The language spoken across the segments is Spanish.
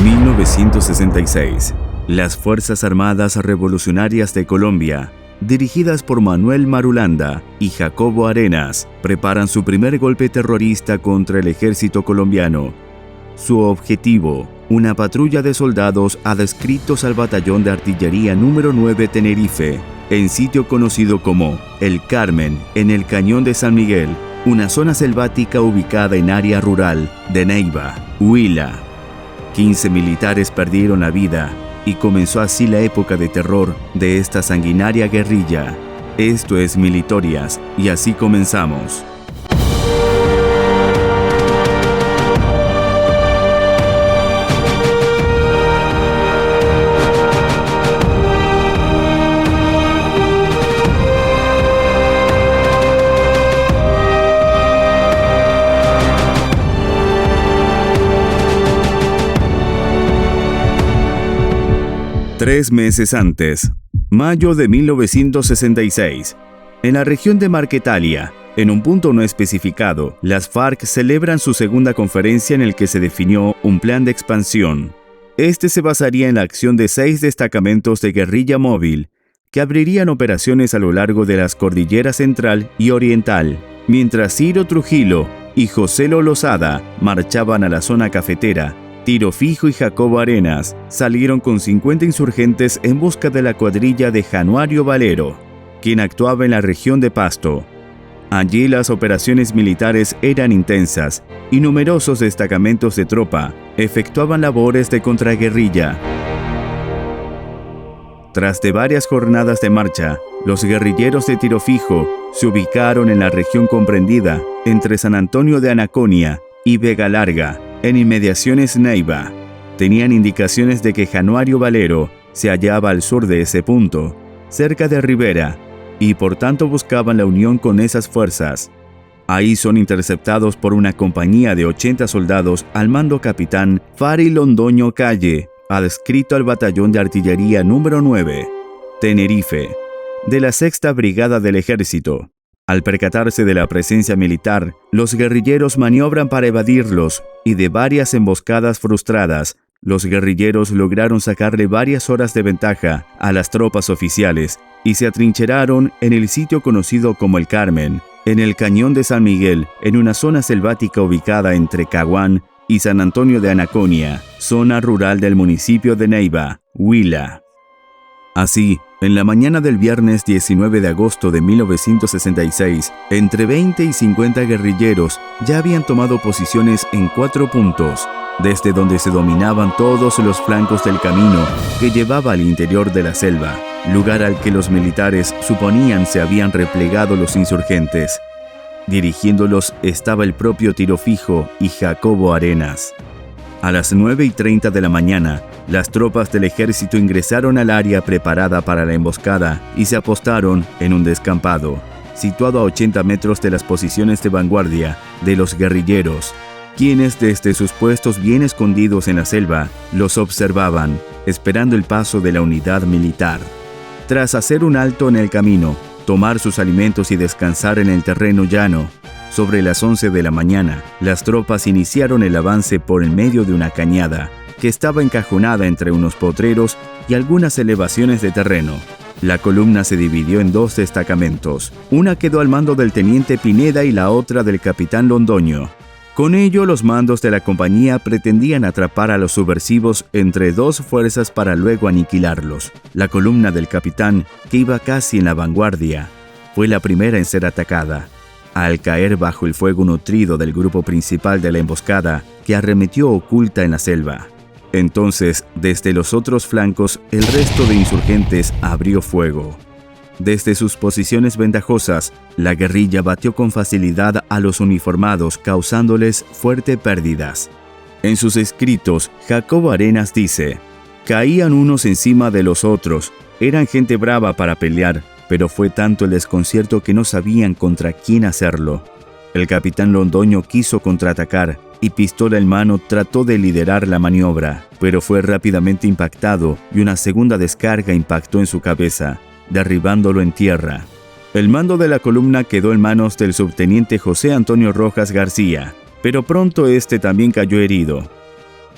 1966. Las Fuerzas Armadas Revolucionarias de Colombia, dirigidas por Manuel Marulanda y Jacobo Arenas, preparan su primer golpe terrorista contra el ejército colombiano. Su objetivo, una patrulla de soldados adscritos al Batallón de Artillería número 9 Tenerife, en sitio conocido como El Carmen, en el Cañón de San Miguel, una zona selvática ubicada en área rural de Neiva, Huila. 15 militares perdieron la vida y comenzó así la época de terror de esta sanguinaria guerrilla. Esto es Militorias y así comenzamos. Tres meses antes, mayo de 1966, en la región de Marquetalia, en un punto no especificado, las FARC celebran su segunda conferencia en el que se definió un plan de expansión. Este se basaría en la acción de 6 destacamentos de guerrilla móvil, que abrirían operaciones a lo largo de las cordilleras central y oriental, mientras Ciro Trujillo y José Lozada marchaban a la zona cafetera. Tiro Fijo y Jacobo Arenas salieron con 50 insurgentes en busca de la cuadrilla de Januario Valero, quien actuaba en la región de Pasto. Allí las operaciones militares eran intensas y numerosos destacamentos de tropa efectuaban labores de contraguerrilla. Tras de varias jornadas de marcha, los guerrilleros de Tiro Fijo se ubicaron en la región comprendida entre San Antonio de Anaconia y Vega Larga, en inmediaciones Neiva. Tenían indicaciones de que Januario Valero se hallaba al sur de ese punto, cerca de Rivera, y por tanto buscaban la unión con esas fuerzas. Ahí son interceptados por una compañía de 80 soldados al mando capitán Fari Londoño Calle, adscrito al Batallón de Artillería número 9, Tenerife, de la 6ª Brigada del Ejército. Al percatarse de la presencia militar, los guerrilleros maniobran para evadirlos y de varias emboscadas frustradas, los guerrilleros lograron sacarle varias horas de ventaja a las tropas oficiales y se atrincheraron en el sitio conocido como El Carmen, en el Cañón de San Miguel, en una zona selvática ubicada entre Caguán y San Antonio de Anaconia, zona rural del municipio de Neiva, Huila. Así, en la mañana del viernes 19 de agosto de 1966, entre 20 y 50 guerrilleros ya habían tomado posiciones en 4 puntos, desde donde se dominaban todos los flancos del camino que llevaba al interior de la selva, lugar al que los militares suponían se habían replegado los insurgentes. Dirigiéndolos estaba el propio Tiro Fijo y Jacobo Arenas. A las 9:30 de la mañana, las tropas del ejército ingresaron al área preparada para la emboscada y se apostaron en un descampado, situado a 80 metros de las posiciones de vanguardia de los guerrilleros, quienes desde sus puestos bien escondidos en la selva los observaban, esperando el paso de la unidad militar. Tras hacer un alto en el camino, tomar sus alimentos y descansar en el terreno llano, sobre las 11 de la mañana, las tropas iniciaron el avance por el medio de una cañada que estaba encajonada entre unos potreros y algunas elevaciones de terreno. La columna se dividió en 2 destacamentos. Una quedó al mando del teniente Pineda y la otra del capitán Londoño. Con ello, los mandos de la compañía pretendían atrapar a los subversivos entre 2 fuerzas para luego aniquilarlos. La columna del capitán, que iba casi en la vanguardia, fue la primera en ser atacada, al caer bajo el fuego nutrido del grupo principal de la emboscada, que arremetió oculta en la selva. Entonces, desde los otros flancos, el resto de insurgentes abrió fuego. Desde sus posiciones ventajosas, la guerrilla batió con facilidad a los uniformados, causándoles fuertes pérdidas. En sus escritos, Jacobo Arenas dice: «Caían unos encima de los otros, eran gente brava para pelear, pero fue tanto el desconcierto que no sabían contra quién hacerlo. El capitán Londoño quiso contraatacar y pistola en mano trató de liderar la maniobra, pero fue rápidamente impactado y una segunda descarga impactó en su cabeza, derribándolo en tierra. El mando de la columna quedó en manos del subteniente José Antonio Rojas García, pero pronto este también cayó herido.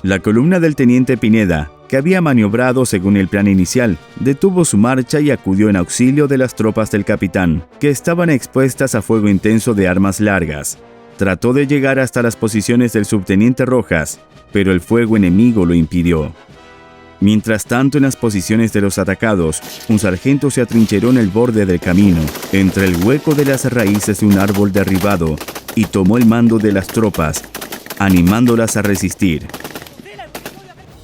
La columna del teniente Pineda, que había maniobrado según el plan inicial, detuvo su marcha y acudió en auxilio de las tropas del capitán, que estaban expuestas a fuego intenso de armas largas. Trató de llegar hasta las posiciones del subteniente Rojas, pero el fuego enemigo lo impidió. Mientras tanto, en las posiciones de los atacados, un sargento se atrincheró en el borde del camino, entre el hueco de las raíces de un árbol derribado, y tomó el mando de las tropas, animándolas a resistir.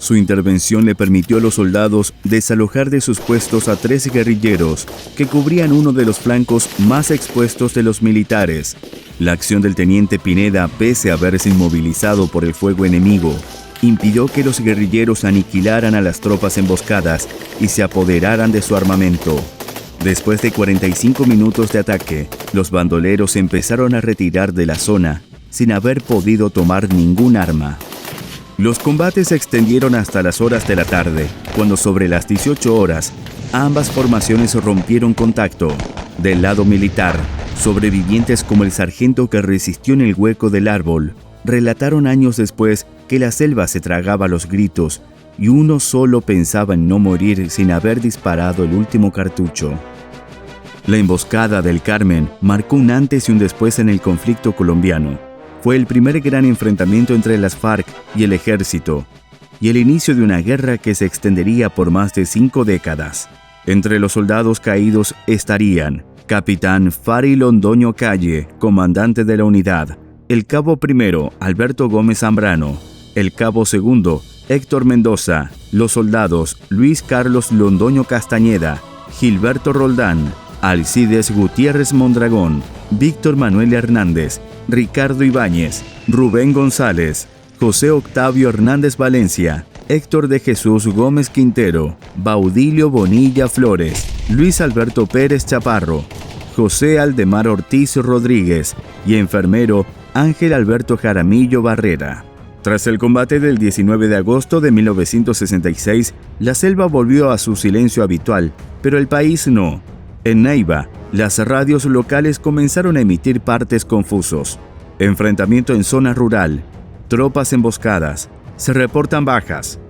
Su intervención le permitió a los soldados desalojar de sus puestos a 3 guerrilleros que cubrían uno de los flancos más expuestos de los militares. La acción del teniente Pineda, pese a haberse inmovilizado por el fuego enemigo, impidió que los guerrilleros aniquilaran a las tropas emboscadas y se apoderaran de su armamento. Después de 45 minutos de ataque, los bandoleros empezaron a retirar de la zona sin haber podido tomar ningún arma. Los combates se extendieron hasta las horas de la tarde, cuando sobre las 18 horas, ambas formaciones rompieron contacto. Del lado militar, sobrevivientes como el sargento que resistió en el hueco del árbol, relataron años después que la selva se tragaba los gritos y uno solo pensaba en no morir sin haber disparado el último cartucho. La emboscada del Carmen marcó un antes y un después en el conflicto colombiano. Fue el primer gran enfrentamiento entre las FARC y el ejército, y el inicio de una guerra que se extendería por más de 5 décadas. Entre los soldados caídos estarían Capitán Fari Londoño Calle, comandante de la unidad, el cabo primero Alberto Gómez Zambrano, el cabo segundo Héctor Mendoza, los soldados Luis Carlos Londoño Castañeda, Gilberto Roldán, Alcides Gutiérrez Mondragón, Víctor Manuel Hernández, Ricardo Ibáñez, Rubén González, José Octavio Hernández Valencia, Héctor de Jesús Gómez Quintero, Baudilio Bonilla Flores, Luis Alberto Pérez Chaparro, José Aldemar Ortiz Rodríguez y enfermero Ángel Alberto Jaramillo Barrera. Tras el combate del 19 de agosto de 1966, la selva volvió a su silencio habitual, pero el país no. En Neiva, las radios locales comenzaron a emitir partes confusos. Enfrentamiento en zona rural, tropas emboscadas, se reportan bajas.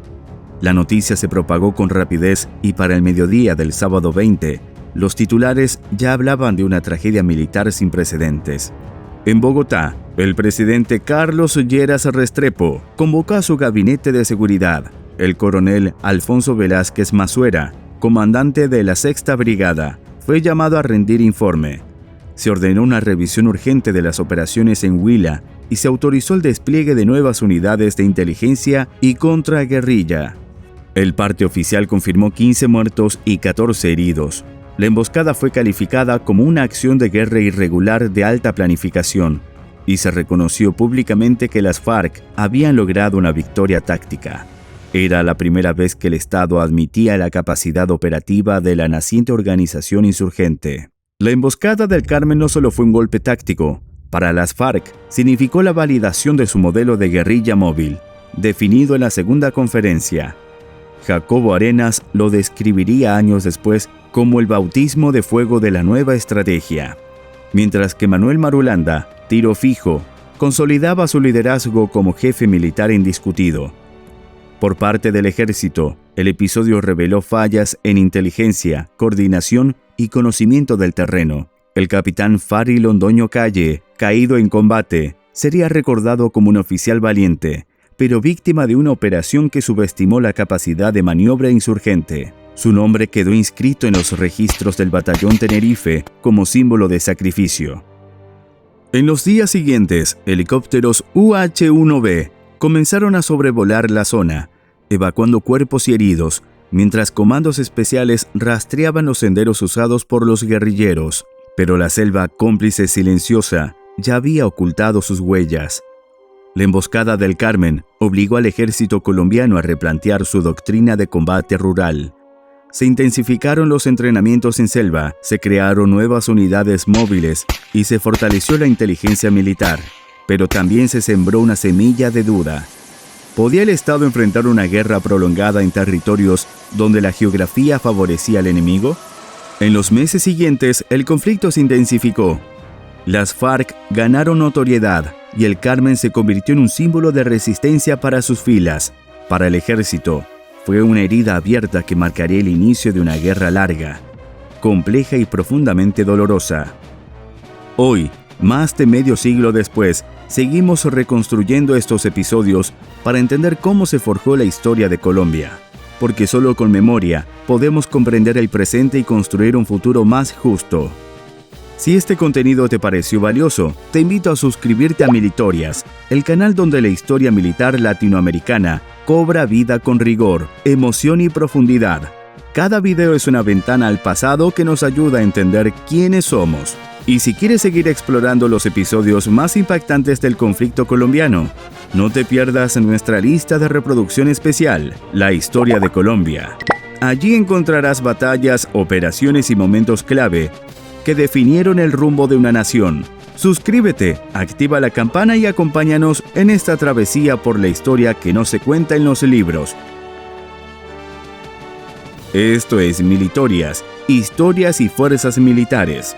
La noticia se propagó con rapidez y para el mediodía del sábado 20, los titulares ya hablaban de una tragedia militar sin precedentes. En Bogotá, el presidente Carlos Lleras Restrepo convocó a su gabinete de seguridad, el coronel Alfonso Velázquez Masuera, comandante de la 6ª Brigada, fue llamado a rendir informe. Se ordenó una revisión urgente de las operaciones en Huila y se autorizó el despliegue de nuevas unidades de inteligencia y contraguerrilla. El parte oficial confirmó 15 muertos y 14 heridos. La emboscada fue calificada como una acción de guerra irregular de alta planificación y se reconoció públicamente que las FARC habían logrado una victoria táctica. Era la primera vez que el Estado admitía la capacidad operativa de la naciente organización insurgente. La emboscada del Carmen no solo fue un golpe táctico. Para las FARC significó la validación de su modelo de guerrilla móvil, definido en la segunda conferencia. Jacobo Arenas lo describiría años después como el bautismo de fuego de la nueva estrategia. Mientras que Manuel Marulanda, tiro fijo, consolidaba su liderazgo como jefe militar indiscutido. Por parte del ejército, el episodio reveló fallas en inteligencia, coordinación y conocimiento del terreno. El capitán Fari Londoño Calle, caído en combate, sería recordado como un oficial valiente, pero víctima de una operación que subestimó la capacidad de maniobra insurgente. Su nombre quedó inscrito en los registros del batallón Tenerife como símbolo de sacrificio. En los días siguientes, helicópteros UH-1B comenzaron a sobrevolar la zona, evacuando cuerpos y heridos, mientras comandos especiales rastreaban los senderos usados por los guerrilleros. Pero la selva, cómplice silenciosa, ya había ocultado sus huellas. La emboscada del Carmen obligó al ejército colombiano a replantear su doctrina de combate rural. Se intensificaron los entrenamientos en selva, se crearon nuevas unidades móviles y se fortaleció la inteligencia militar. Pero también se sembró una semilla de duda. ¿Podía el Estado enfrentar una guerra prolongada en territorios donde la geografía favorecía al enemigo? En los meses siguientes, el conflicto se intensificó. Las FARC ganaron notoriedad y el Carmen se convirtió en un símbolo de resistencia para sus filas. Para el ejército, fue una herida abierta que marcaría el inicio de una guerra larga, compleja y profundamente dolorosa. Hoy, más de medio siglo después, seguimos reconstruyendo estos episodios para entender cómo se forjó la historia de Colombia, porque solo con memoria podemos comprender el presente y construir un futuro más justo. Si este contenido te pareció valioso, te invito a suscribirte a Militorias, el canal donde la historia militar latinoamericana cobra vida con rigor, emoción y profundidad. Cada video es una ventana al pasado que nos ayuda a entender quiénes somos. Y si quieres seguir explorando los episodios más impactantes del conflicto colombiano, no te pierdas nuestra lista de reproducción especial, La Historia de Colombia. Allí encontrarás batallas, operaciones y momentos clave que definieron el rumbo de una nación. Suscríbete, activa la campana y acompáñanos en esta travesía por la historia que no se cuenta en los libros. Esto es Militorias, Historias y Fuerzas Militares.